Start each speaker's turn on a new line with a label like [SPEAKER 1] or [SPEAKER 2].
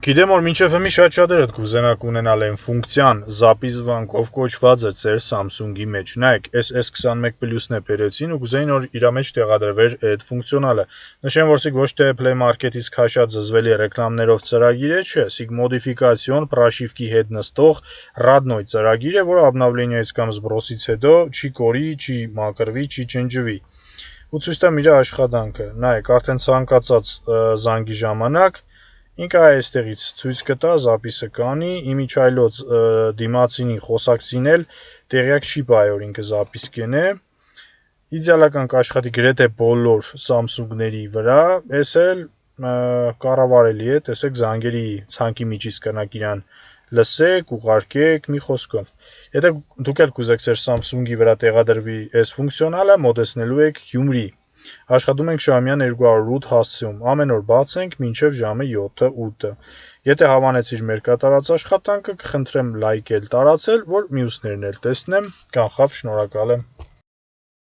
[SPEAKER 1] Գիտեմ, որ մինչև հիմի շատ շատերը կուզենաք ունենալ այն ֆունկցիան, զապի զվանքով կոչված է ձեր Samsung-ի մեջ։ Նայեք, այս S21 Plus-ն է բերեցին ու կուզեին, որ իր մեջ տեղադրվեր այդ ֆունկցիոնալը։ Նշեմ, որ սիկ ոչ թե Play Market-ից քաշած զզվելի ռեկլամներով ծրագիր է, չէ, սիկ մոդիֆիկացիոն պրաշիվկի հետ նստող Radno-ի ծրագիր է, որը обновление-ից կամ սբրոսից հետո չի կորի, չի մաքրվի, չի ջնջվի։ Ու ցույց տամ իր աշխատանքը։ Նայեք, արդեն ցանկացած զանգի ժամանակ ինքը այստեղից ցույց կտա, զապիսը կանի, իմիջայլոց դիմացինի խոսակցին էլ տեղյակ չի պահի, որ ինքը զապիս կենե, իդեալական կաշխատի գրեթե բոլոր Samsung-ների վրա, այս էլ կառավարելի է, տեսեք զանգերի ցանկի միջից կնակ իրան լսեք, ուղարկեք, մի խոսքով։ Եթե դուք եք կուզեք ձեր Samsung-ի վրա տեղադրվի այս ֆունկցիոնալը, մոտեցնելու եք Գյումրի։ Աշխատում ենք Շահումյան 208 հասցեում, ամեն օր բաց ենք մինչև ժամը 7-8։ Եթե հավանեցիր մեր կատարած աշխատանքը, կխնդրեմ լայքել, տարածել, որ մյուսներն էլ տեսնեմ, կանխավ, շնորհակալ եմ։